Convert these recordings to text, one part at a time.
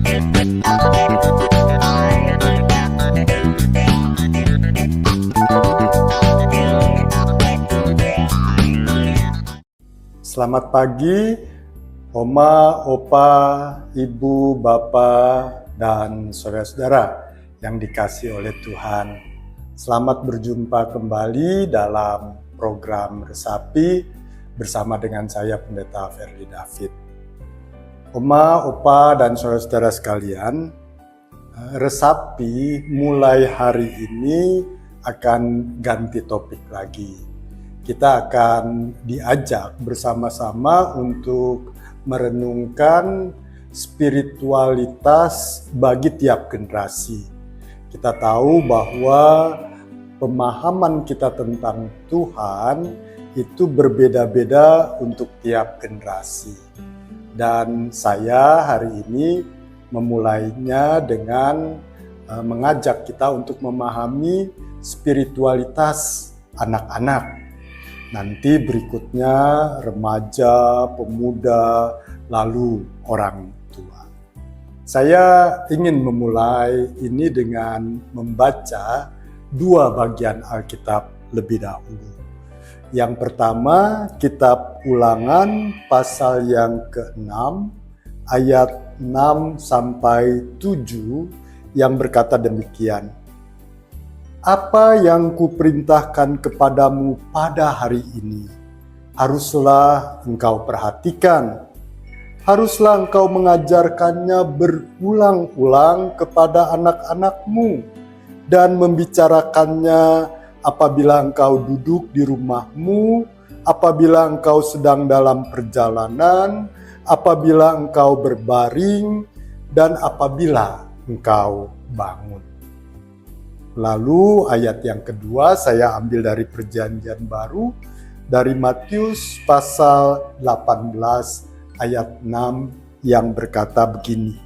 Selamat pagi, Oma, Opa, Ibu, Bapak, dan saudara-saudara yang dikasihi oleh Tuhan. Selamat berjumpa kembali dalam program Resapi bersama dengan saya Pendeta Ferdi David. Oma, Opa, dan saudara-saudara sekalian, Resapi mulai hari ini akan ganti topik lagi. Kita akan diajak bersama-sama untuk merenungkan spiritualitas bagi tiap generasi. Kita tahu bahwa pemahaman kita tentang Tuhan itu berbeda-beda untuk tiap generasi. Dan saya hari ini memulainya dengan mengajak kita untuk memahami spiritualitas anak-anak. Nanti berikutnya remaja, pemuda, lalu orang tua. Saya ingin memulai ini dengan membaca dua bagian Alkitab lebih dahulu. Yang pertama, kitab Ulangan pasal yang ke-6, ayat 6 sampai 7 yang berkata demikian. Apa yang kuperintahkan kepadamu pada hari ini, haruslah engkau perhatikan. Haruslah engkau mengajarkannya berulang-ulang kepada anak-anakmu dan membicarakannya apabila engkau duduk di rumahmu, apabila engkau sedang dalam perjalanan, apabila engkau berbaring, dan apabila engkau bangun. Lalu ayat yang kedua saya ambil dari Perjanjian Baru, dari Matius pasal 18 ayat 6 yang berkata begini.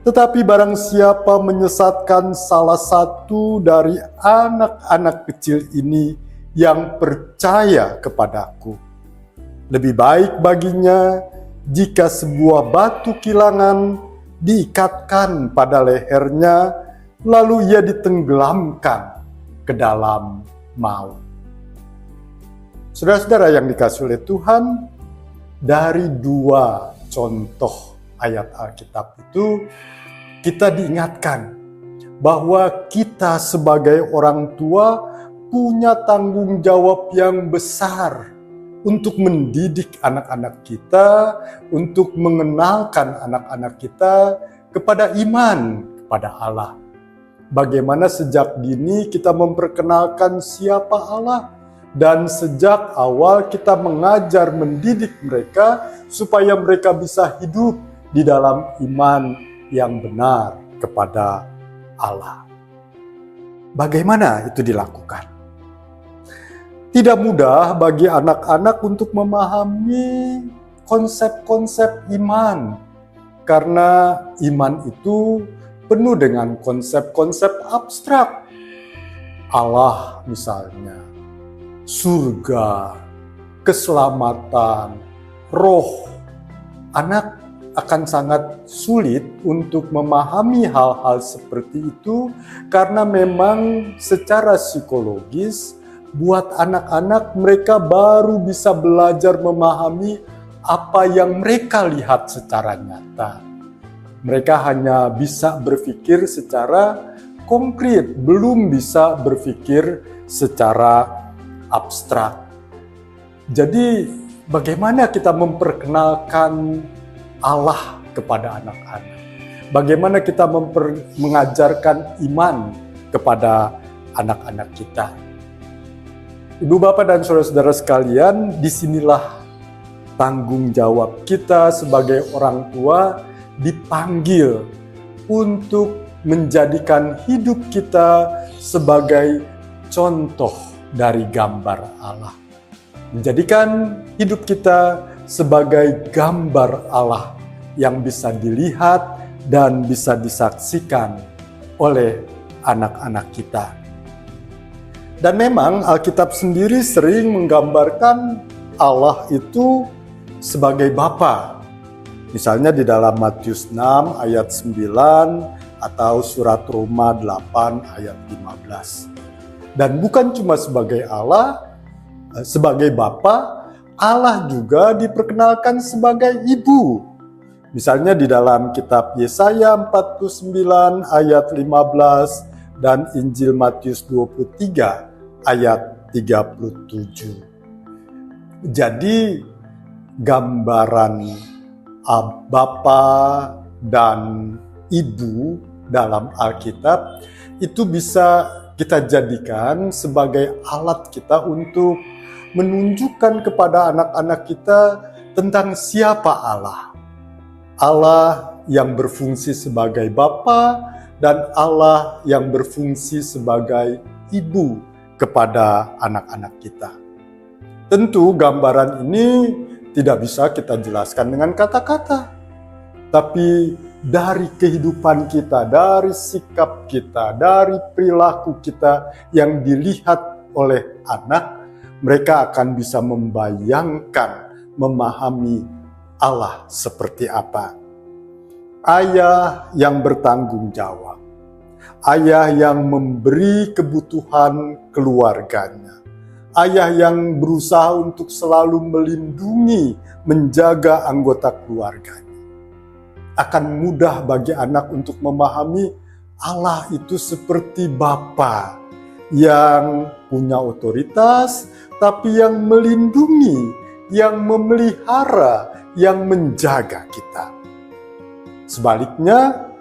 Tetapi barang siapa menyesatkan salah satu dari anak-anak kecil ini yang percaya kepadaku, lebih baik baginya jika sebuah batu kilangan diikatkan pada lehernya, lalu ia ditenggelamkan ke dalam maut. Saudara-saudara yang dikasihi oleh Tuhan, dari dua contoh ayat Alkitab itu kita diingatkan bahwa kita sebagai orang tua punya tanggung jawab yang besar untuk mendidik anak-anak kita, untuk mengenalkan anak-anak kita kepada iman kepada Allah. Bagaimana sejak dini kita memperkenalkan siapa Allah, dan sejak awal kita mengajar mendidik mereka supaya mereka bisa hidup di dalam iman yang benar kepada Allah. Bagaimana itu dilakukan? Tidak mudah bagi anak-anak untuk memahami konsep-konsep iman, karena iman itu penuh dengan konsep-konsep abstrak. Allah misalnya, surga, keselamatan, roh. Anak akan sangat sulit untuk memahami hal-hal seperti itu karena memang secara psikologis buat anak-anak mereka baru bisa belajar memahami apa yang mereka lihat secara nyata. Mereka hanya bisa berpikir secara konkret, belum bisa berpikir secara abstrak. Jadi bagaimana kita memperkenalkan Allah kepada anak-anak? Bagaimana kita mengajarkan iman kepada anak-anak kita? Ibu, Bapak, dan saudara-saudara sekalian, disinilah tanggung jawab kita sebagai orang tua dipanggil untuk menjadikan hidup kita sebagai contoh dari gambar Allah. Menjadikan hidup kita sebagai gambar Allah yang bisa dilihat dan bisa disaksikan oleh anak-anak kita. Dan memang Alkitab sendiri sering menggambarkan Allah itu sebagai Bapa. Misalnya di dalam Matius 6 ayat 9 atau surat Roma 8 ayat 15. Dan bukan cuma sebagai Allah, sebagai Bapa, Allah juga diperkenalkan sebagai Ibu. Misalnya di dalam kitab Yesaya 49 ayat 15 dan Injil Matius 23 ayat 37. Jadi gambaran Bapa dan Ibu dalam Alkitab itu bisa kita jadikan sebagai alat kita untuk menunjukkan kepada anak-anak kita tentang siapa Allah. Allah yang berfungsi sebagai Bapa dan Allah yang berfungsi sebagai Ibu kepada anak-anak kita. Tentu gambaran ini tidak bisa kita jelaskan dengan kata-kata, tapi dari kehidupan kita, dari sikap kita, dari perilaku kita yang dilihat oleh anak, mereka akan bisa membayangkan, memahami Allah seperti apa. Ayah yang bertanggung jawab, ayah yang memberi kebutuhan keluarganya, ayah yang berusaha untuk selalu melindungi, menjaga anggota keluarganya. Akan mudah bagi anak untuk memahami Allah itu seperti Bapa yang punya otoritas, tapi yang melindungi, yang memelihara, yang menjaga kita. Sebaliknya,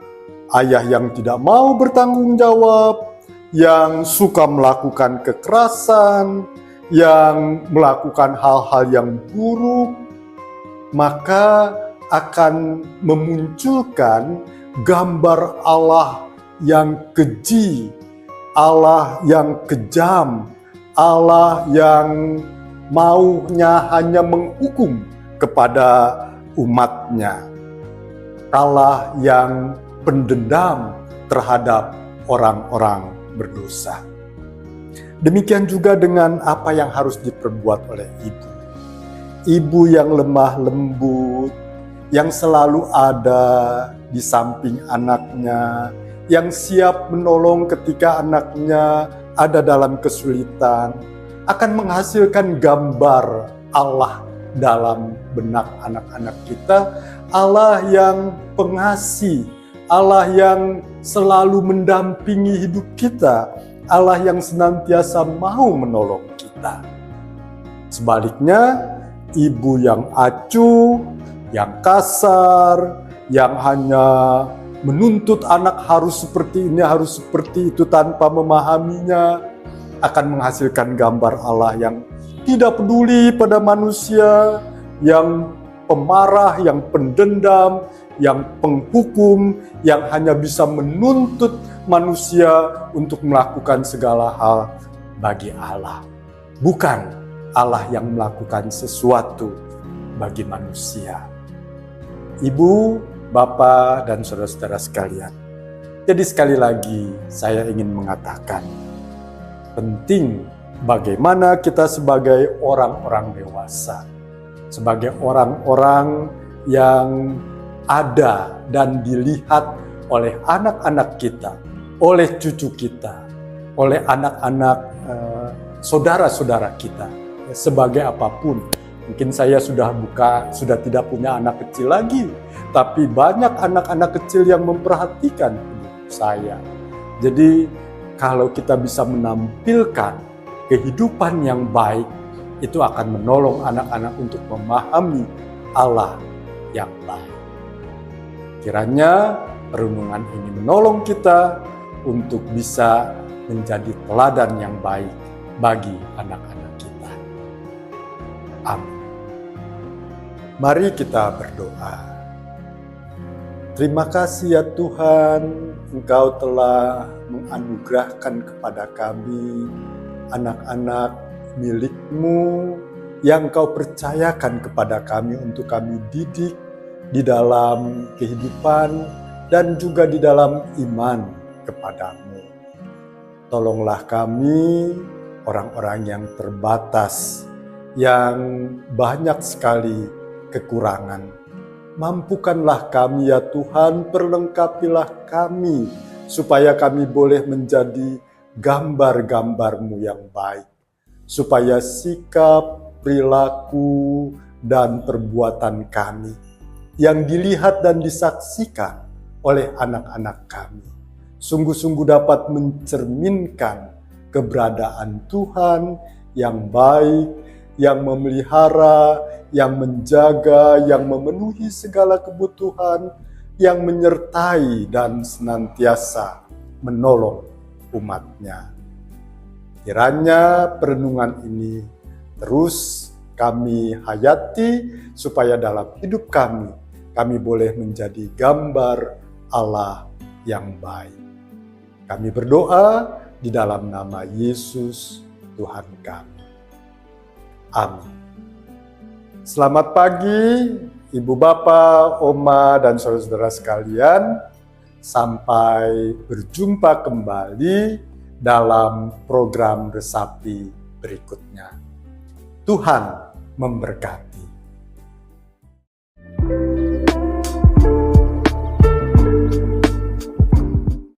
ayah yang tidak mau bertanggung jawab, yang suka melakukan kekerasan, yang melakukan hal-hal yang buruk, maka akan memunculkan gambar Allah yang keji, Allah yang kejam, Allah yang maunya hanya menghukum kepada umatnya, Allah yang pendendam terhadap orang-orang berdosa. Demikian juga dengan apa yang harus diperbuat oleh ibu. Ibu yang lemah lembut, yang selalu ada di samping anaknya, yang siap menolong ketika anaknya ada dalam kesulitan, akan menghasilkan gambar Allah dalam benak anak-anak kita, Allah yang pengasih, Allah yang selalu mendampingi hidup kita, Allah yang senantiasa mau menolong kita. Sebaliknya, ibu yang acuh, yang kasar, yang hanya menuntut anak harus seperti ini, harus seperti itu tanpa memahaminya, akan menghasilkan gambar Allah yang tidak peduli pada manusia, yang pemarah, yang pendendam, yang penghukum, yang hanya bisa menuntut manusia untuk melakukan segala hal bagi Allah. Bukan Allah yang melakukan sesuatu bagi manusia. Ibu, Bapak, dan saudara-saudara sekalian. Jadi sekali lagi saya ingin mengatakan, penting bagaimana kita sebagai orang-orang dewasa, sebagai orang-orang yang ada dan dilihat oleh anak-anak kita, oleh cucu kita, oleh anak-anak saudara-saudara kita, sebagai apapun. Mungkin saya sudah tidak punya anak kecil lagi, tapi banyak anak-anak kecil yang memperhatikan hidup saya. Jadi kalau kita bisa menampilkan kehidupan yang baik, itu akan menolong anak-anak untuk memahami Allah yang baik. Kiranya renungan ini menolong kita untuk bisa menjadi teladan yang baik bagi anak-anak kita. Amin. Mari kita berdoa. Terima kasih ya Tuhan, Engkau telah menganugerahkan kepada kami anak-anak milik-Mu yang Engkau percayakan kepada kami untuk kami didik di dalam kehidupan dan juga di dalam iman kepadamu. Tolonglah kami, orang-orang yang terbatas, yang banyak sekali kekurangan. Mampukanlah kami ya Tuhan, perlengkapilah kami, supaya kami boleh menjadi gambar-gambar-Mu yang baik. Supaya sikap, perilaku, dan perbuatan kami yang dilihat dan disaksikan oleh anak-anak kami sungguh-sungguh dapat mencerminkan keberadaan Tuhan yang baik, yang memelihara, yang menjaga, yang memenuhi segala kebutuhan, yang menyertai dan senantiasa menolong umat-Nya. Kiranya perenungan ini terus kami hayati, supaya dalam hidup kami boleh menjadi gambar Allah yang baik. Kami berdoa di dalam nama Yesus Tuhan kami. Amin. Selamat pagi Ibu Bapa, Oma, dan saudara-saudara sekalian. Sampai berjumpa kembali dalam program Resapi berikutnya. Tuhan memberkati.